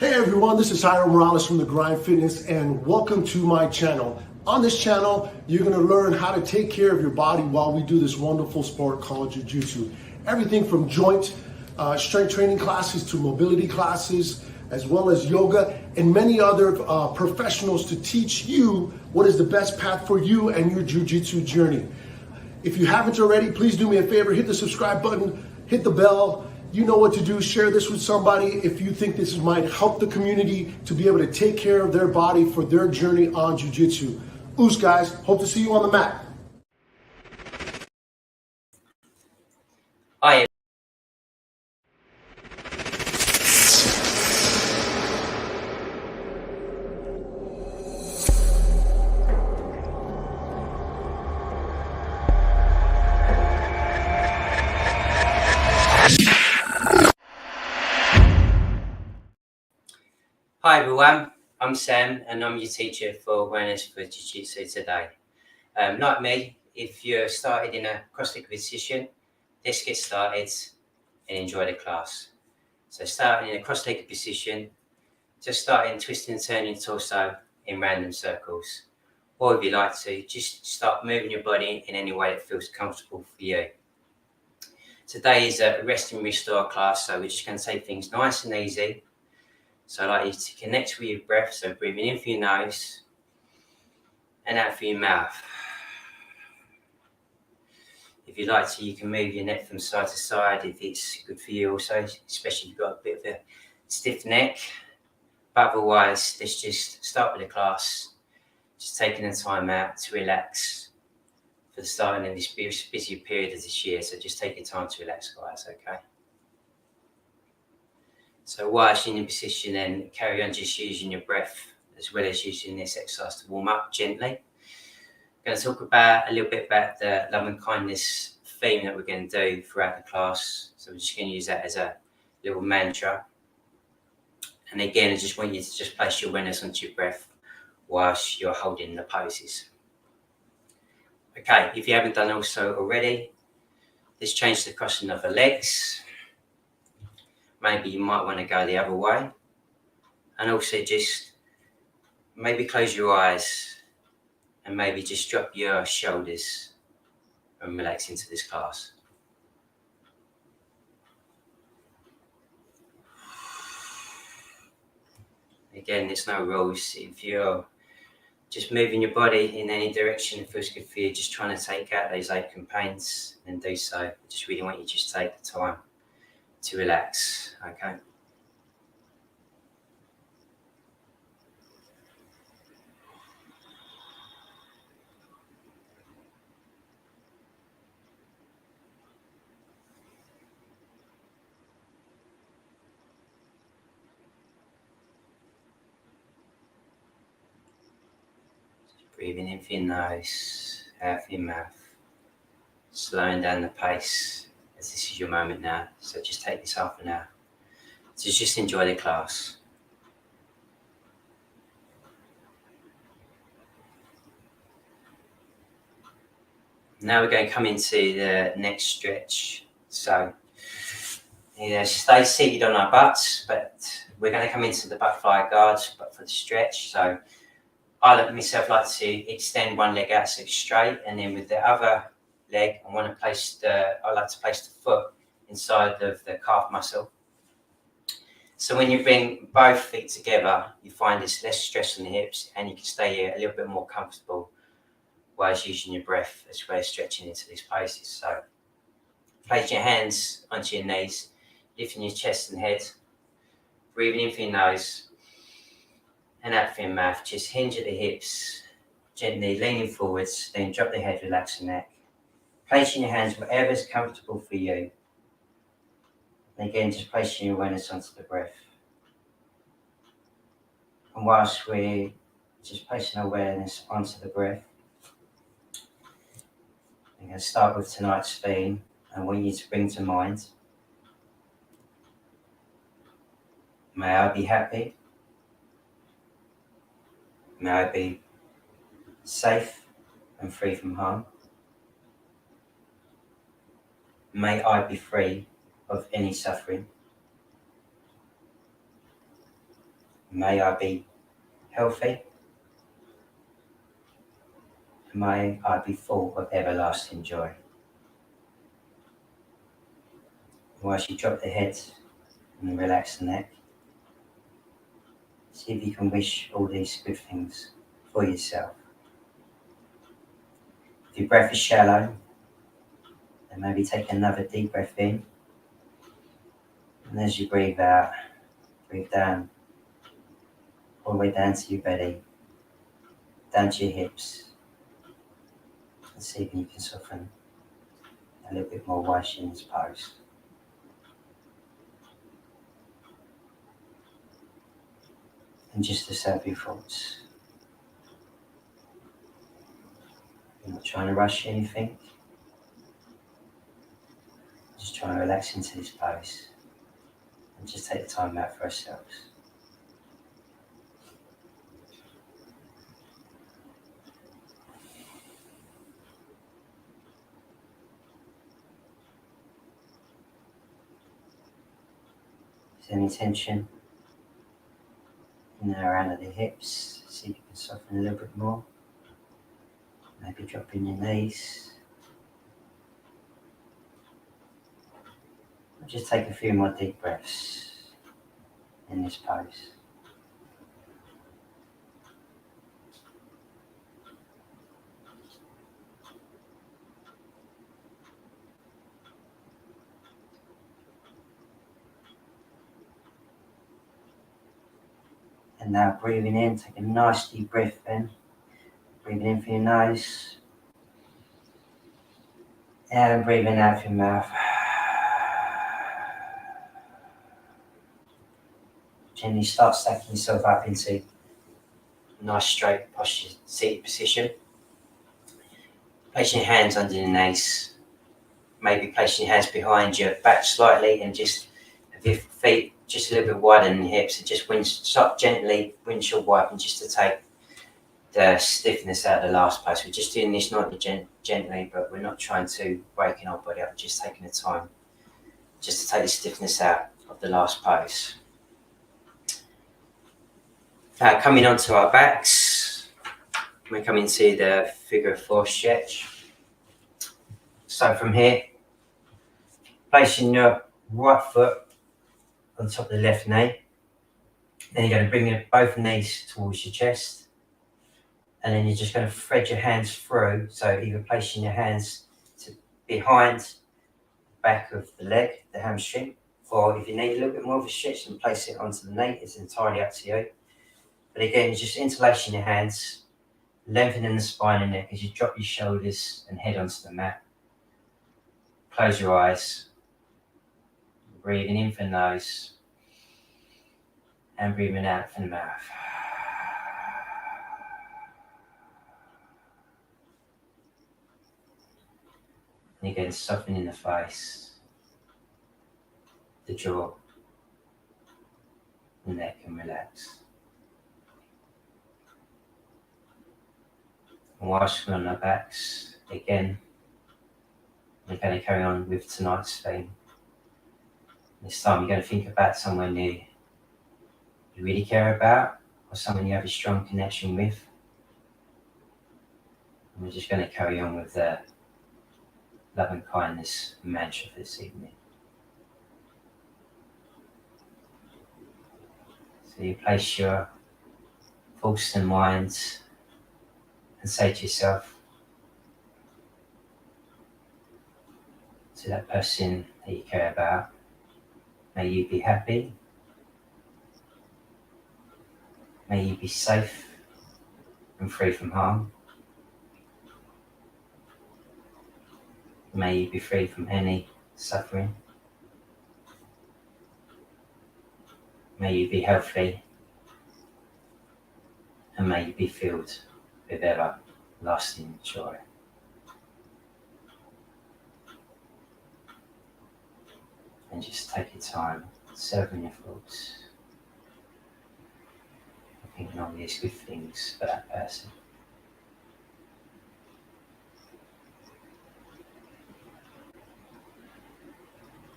Hey everyone, this is Jairo Morales from The Grind Fitness and welcome to my channel. On this channel, you're going to learn how to take care of your body while we do this wonderful sport called Jiu-Jitsu. Everything from joint strength training classes to mobility classes, as well as yoga and many other professionals to teach you what is the best path for you and your Jiu-Jitsu journey. If you haven't already, please do me a favor, hit the subscribe button, hit the bell. You know what to do. Share this with somebody if you think this might help the community to be able to take care of their body for their journey on Jiu-Jitsu. Oos, guys. Hope to see you on the mat. Hi. Hi everyone, I'm Sam and I'm your teacher for Awareness for Jiu-Jitsu today. Like me, if you're started in a cross-leg position, let's get started and enjoy the class. So starting in a cross-legged position, just starting twisting and turning your torso in random circles. Or if you like to, just start moving your body in any way that feels comfortable for you. Today is a rest and restore class, so we're just going to take things nice and easy. So I'd like you to connect with your breath, so breathing in through your nose and out through your mouth. If you'd like to, you can move your neck from side to side if it's good for you also, especially if you've got a bit of a stiff neck. But otherwise, let's just start with the class, just taking the time out to relax for the starting of this busy period of this year. So just take your time to relax, guys, okay? So whilst you're in position, then carry on just using your breath as well as using this exercise to warm up gently. I'm going to talk about a little bit about the love and kindness theme that we're going to do throughout the class. So we're just going to use that as a little mantra. And again, I just want you to just place your awareness onto your breath whilst you're holding the poses. Okay, if you haven't done also already, let's change the crossing of the legs. Maybe you might want to go the other way. And also just maybe close your eyes and maybe just drop your shoulders and relax into this class. Again, there's no rules. If you're just moving your body in any direction that feels good for you, just trying to take out those ache and pains, then do so. I just really want you to just take the time to relax, okay? Breathing in through your nose, out through your mouth, slowing down the pace as this is your moment now. So just take this half an hour to just enjoy the class. Now we're going to come into the next stretch. So stay seated on our butts, but we're going to come into the butterfly guards, but for the stretch. So I like to extend one leg out so it's straight, and then with the other leg, I like to place the foot inside of the calf muscle. So when you bring both feet together, you find there's less stress on the hips, and you can stay here a little bit more comfortable whilst using your breath as well as stretching into these poses. So place your hands onto your knees, lifting your chest and head, breathing in through your nose and out through your mouth. Just hinge at the hips, gently leaning forwards, then drop the head, relax the neck. Placing your hands wherever is comfortable for you. And again, just placing your awareness onto the breath. And whilst we're just placing awareness onto the breath, I'm going to start with tonight's theme. I want you to bring to mind, may I be happy, may I be safe and free from harm, may I be free of any suffering, May I be healthy. May I be full of everlasting joy. Whilst you drop the head and relax the neck, see if you can wish all these good things for yourself. If your breath is shallow, then maybe take another deep breath in. And as you breathe out, breathe down, all the way down to your belly, down to your hips. And see if you can soften a little bit more whilst you're in this pose. And just observe your thoughts. You're not trying to rush anything. Just trying to relax into this pose. And just take the time out for ourselves. If there's any tension in and around the hips, see if you can soften a little bit more. Maybe dropping your knees. Or just take a few more deep breaths in this pose. And now breathing in, take a nice deep breath in. Breathing in through your nose. And breathing out through your mouth. Gently start stacking yourself up into a nice straight posture, seated position. Placing your hands under your knees. Maybe placing your hands behind your back slightly and just have your feet just a little bit wider than your hips. And just start gently windshield wiping just to take the stiffness out of the last pose. We're just doing this not gently, but we're not trying to break our body up. We're just taking the time just to take the stiffness out of the last pose. Now coming onto our backs, we're coming to the figure 4 stretch. So from here, placing your right foot on top of the left knee. Then you're going to bring both knees towards your chest. And then you're just going to thread your hands through. So either placing your hands behind the back of the leg, the hamstring, or if you need a little bit more of a stretch, then place it onto the knee. It's entirely up to you. But again, you're just interlacing your hands, lengthening the spine and neck as you drop your shoulders and head onto the mat. Close your eyes. Breathing in from the nose and breathing out from the mouth. And again, softening the face, the jaw, the neck, and relax. And whilst we're on our backs, again, we're going to carry on with tonight's theme. This time you're going to think about someone you really care about, or someone you have a strong connection with. And we're just going to carry on with the love and kindness mantra for this evening. So you place your thoughts and minds and say to yourself, to that person that you care about, may you be happy, may you be safe and free from harm, may you be free from any suffering, may you be healthy, and may you be filled with everlasting joy. And just take your time, serving your thoughts, thinking all these good things for that person.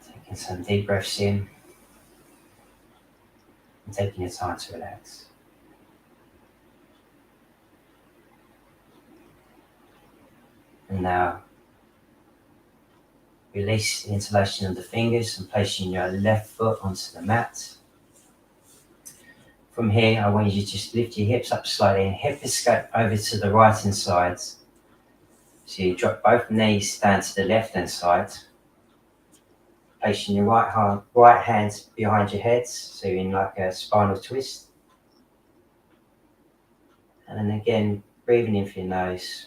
Taking some deep breaths in and taking your time to relax. And now release the interlacing of the fingers and placing your left foot onto the mat. From here, I want you to just lift your hips up slightly and hip escape over to the right hand side. So you drop both knees down to the left hand side, placing your right hand behind your head, so you're in like a spinal twist. And then again, breathing in through your nose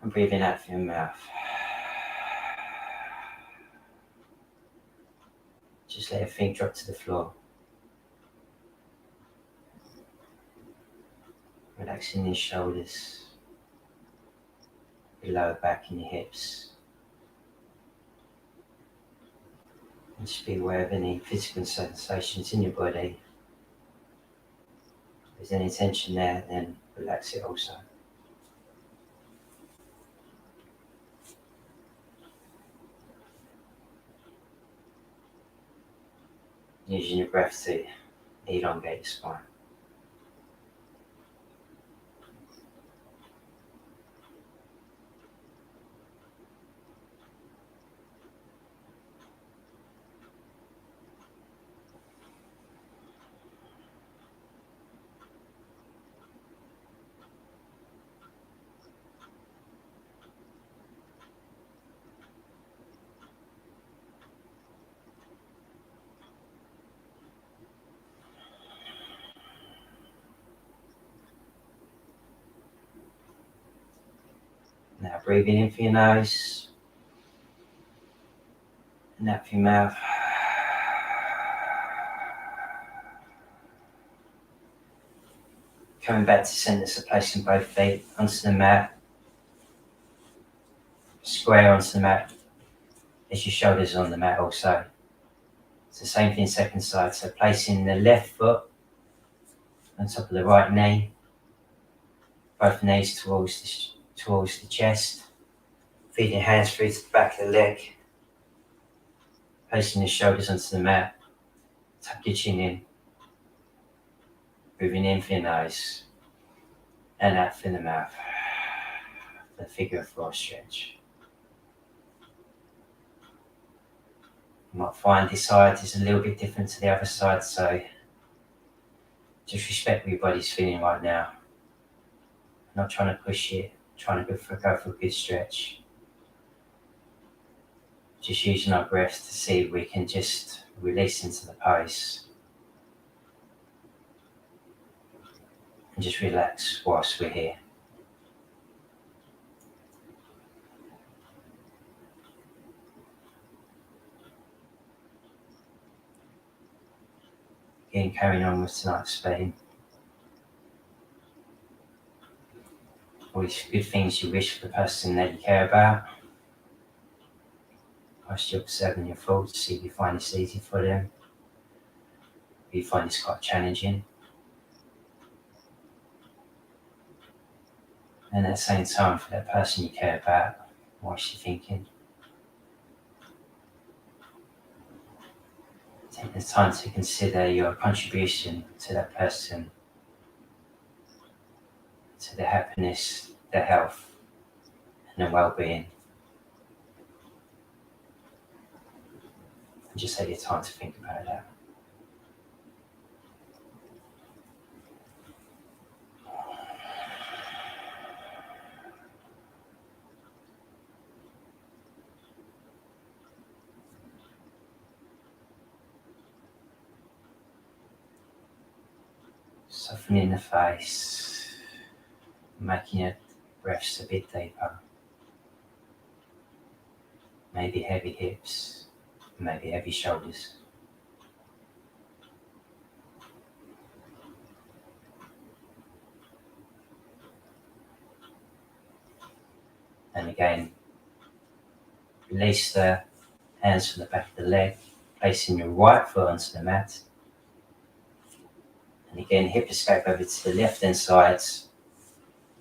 and breathing out through your mouth. Just let everything drop to the floor. Relaxing your shoulders, your lower back and your hips. And just be aware of any physical sensations in your body. If there's any tension there, then relax it also. Using your breath to elongate your spine. Now breathing in through your nose and out through your mouth. Coming back to centre, so placing both feet onto the mat, square onto the mat, as your shoulders are on the mat also. It's the same thing second side, so placing the left foot on top of the right knee, both knees towards the chest, feeding your hands through to the back of the leg, placing the shoulders onto the mat, tuck your chin in, breathing in through your nose and out through the mouth, the figure of 4 stretch. You might find this side is a little bit different to the other side, so just respect what your body's feeling right now. Not trying to push it, trying to go for a good stretch. Just using our breath to see if we can just release into the pose. And just relax whilst we're here. Again, carrying on with tonight's theme. All these good things you wish for the person that you care about. Whilst you're observing your thoughts, see if you find this easy for them. If you find this quite challenging. And at the same time, for that person you care about, what's you thinking? Take the time to consider your contribution to that person, to their happiness, their health, and their well-being. And just take your time to think about that. Softening the face, making your breaths a bit deeper. Maybe heavy hips, maybe heavy shoulders. And again, release the hands from the back of the leg, placing your right foot onto the mat. And again, hip escape over to the left hand side,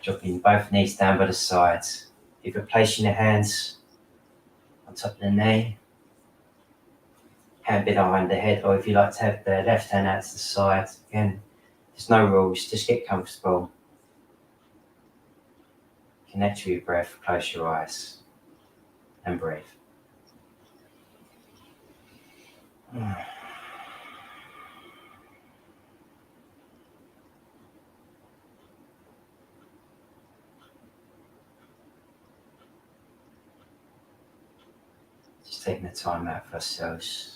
dropping both knees down by the sides. If you're placing your hands on top of the knee, hand behind the head, or if you like to have the left hand out to the side. Again, there's no rules, just get comfortable. Connect to your breath, close your eyes and breathe. Just taking the time out for ourselves.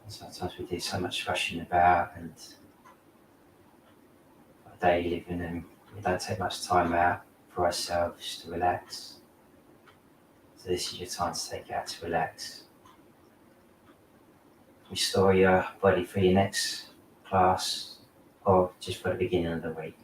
Sometimes we do so much rushing about and our daily living, and we don't take much time out for ourselves to relax. So this is your time to take it out to relax. Restore your body for your next class or just for the beginning of the week.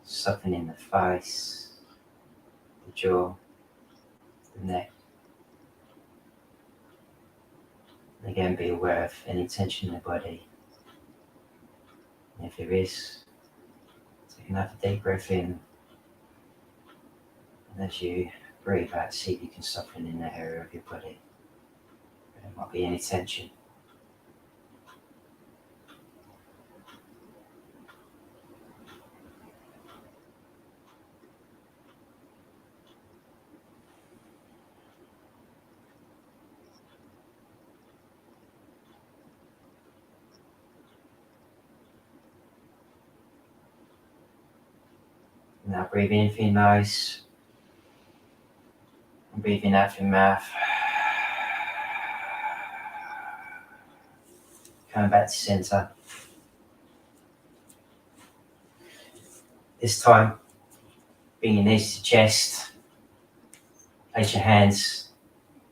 Softening the face, the jaw, the neck. And again, be aware of any tension in the body. And if there is, take another deep breath in. And as you breathe out, see if you can soften in that area of your body. There might be any tension. Now breathe in through your nose and breathing out through your mouth. Coming back to center. This time, bring your knees to chest. Place your hands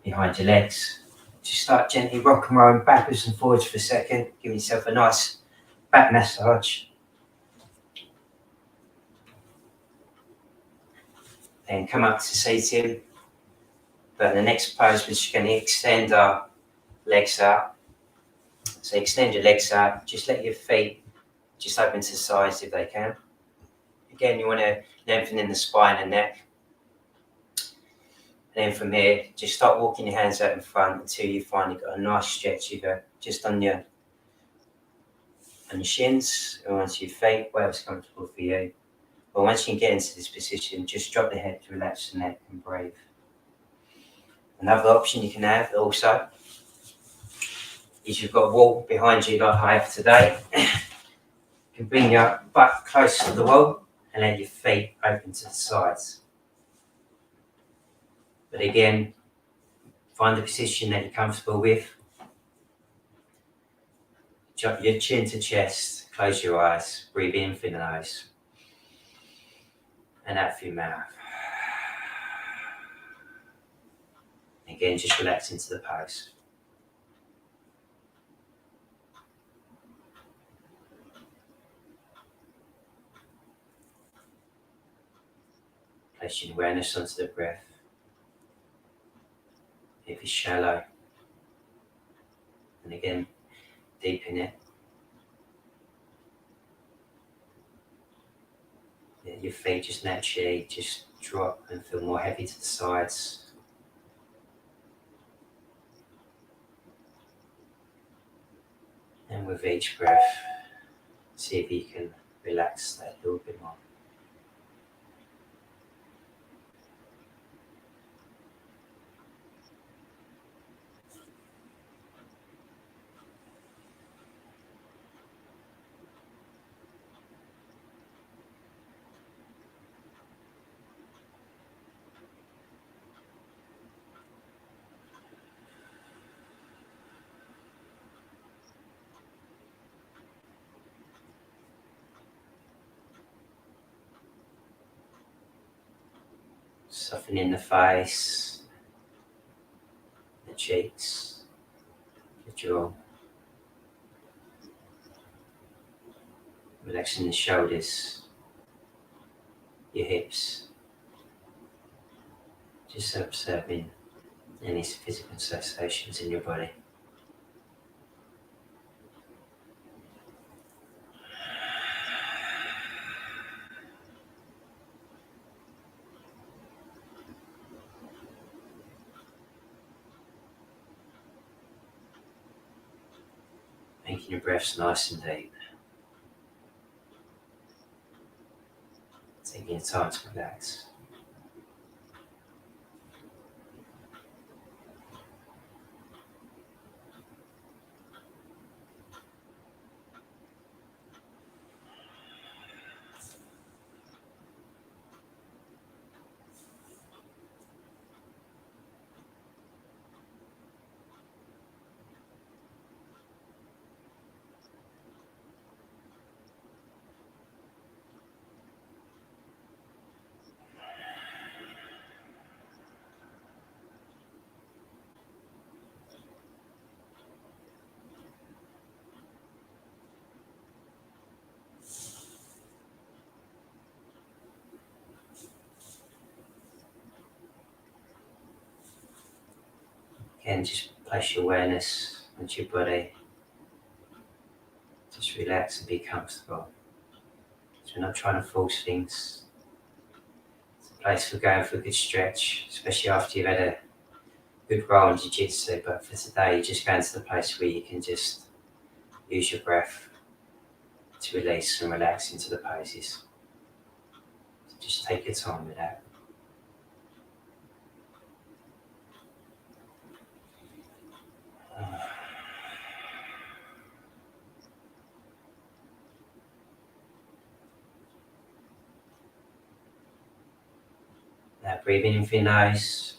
behind your legs. Just start gently rock and rolling backwards and forwards for a second. Give yourself a nice back massage. Then come up to seated. But in the next pose, we're just going to extend our legs out. So extend your legs out. Just let your feet just open to the sides if they can. Again, you want to lengthen in the spine and neck. And then from here, just start walking your hands out in front until you finally got a nice stretch either just on your shins or onto your feet, whatever's comfortable for you. But once you can get into this position, just drop the head to relax the neck and breathe. Another option you can have also is you've got a wall behind you like I have today. You can bring your butt close to the wall and let your feet open to the sides. But again, find a position that you're comfortable with. Drop your chin to chest, close your eyes, breathe in through the nose and out through your mouth. Again, just relax into the pose. Place your awareness onto the breath. If it's shallow, and again, deepen it. Your feet just naturally just drop and feel more heavy to the sides. And with each breath, see if you can relax that a little bit more. Softening the face, the cheeks, the jaw. Relaxing the shoulders, your hips. Just observing any physical sensations in your body. Making your breaths nice and deep. Taking your time to relax. Again, just place your awareness onto your body. Just relax and be comfortable. So we're not trying to force things. It's a place for going for a good stretch, especially after you've had a good roll in jiu-jitsu. But for today, you're just going to the place where you can just use your breath to release and relax into the poses. So just take your time with that. Now breathing in through your nose,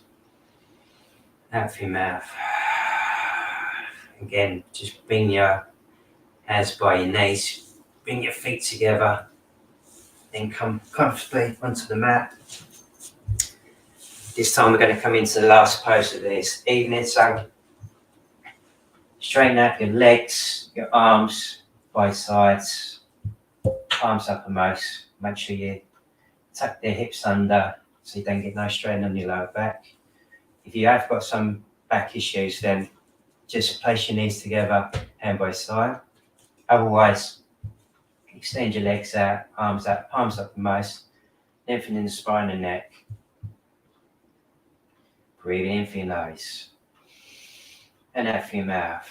out through your mouth. Again, just bring your hands by your knees, bring your feet together, then come comfortably onto the mat. This time we're going to come into the last pose of this evening, so straighten out your legs, your arms by sides, arms uppermost. Make sure you tuck the hips under so you don't get no strain on your lower back. If you have got some back issues, then just place your knees together, hand by side. Otherwise, extend your legs out, arms up, palms uppermost, lengthening the spine and neck. Breathe in through your nose and out through your mouth.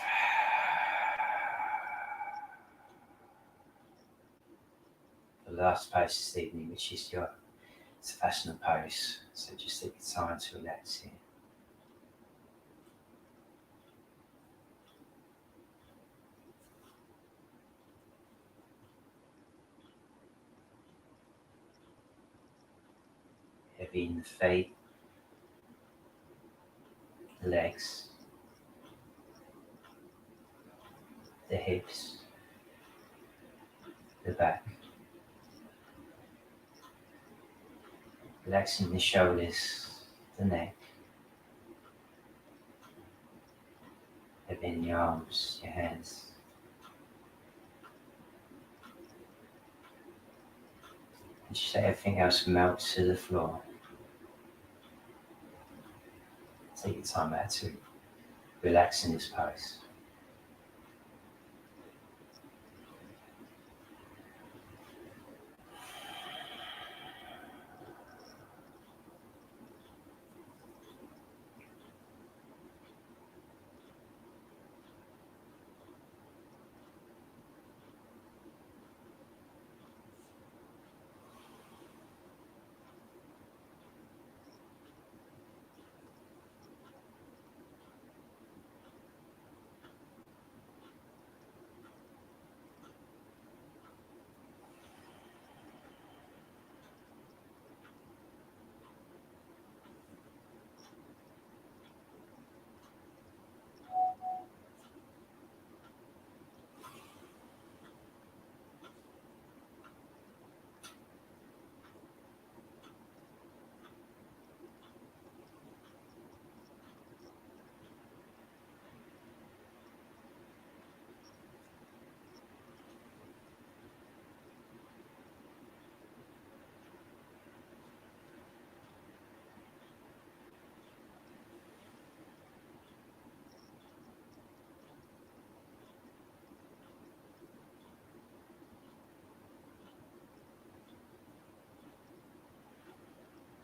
The last pose this evening, which is your Savasana pose. So just take your time to relax here. Heavy in the feet, the legs, the hips, the back. Relaxing the shoulders, the neck, heavy in your arms, your hands. And just let everything else melt to the floor. Take your time out to relax in this pose.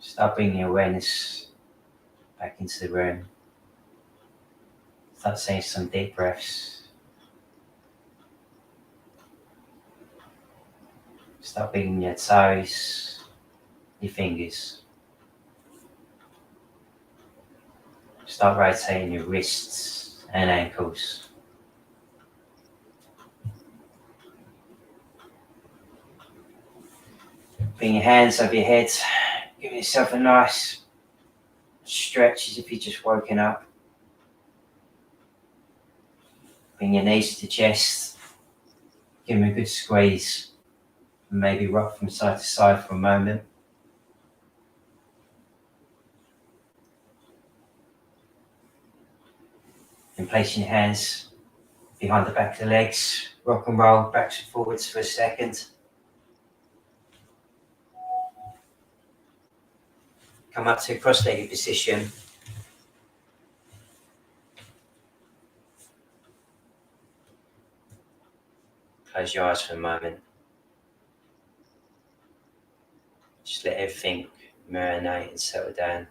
Start bringing your awareness back into the room. Start saying some deep breaths. Start bringing your toes, your fingers. Start rotating your wrists and ankles. Bring your hands over your head. Give yourself a nice stretch as if you're just woken up. Bring your knees to the chest. Give them a good squeeze. And maybe rock from side to side for a moment. And placing your hands behind the back of the legs. Rock and roll backwards and forwards for a second. Come up to a cross-legged position. Close your eyes for a moment. Just let everything marinate and settle down.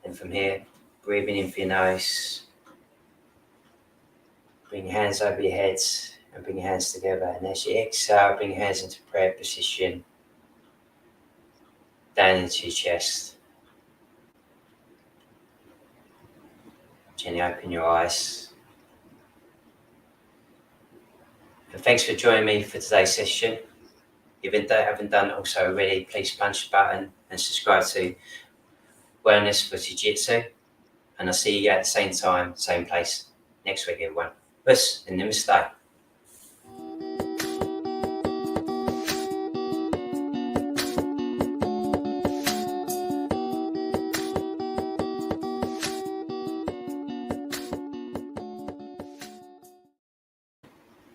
And from here, breathing in for your nose. Bring your hands over your head and bring your hands together. And as you exhale, bring your hands into prayer position. Down into your chest. Gently open your eyes. And thanks for joining me for today's session. If you haven't done it also already, please punch the button and subscribe to Wellness for Jiu-Jitsu. And I'll see you at the same time, same place next week, everyone. Peace and namaste.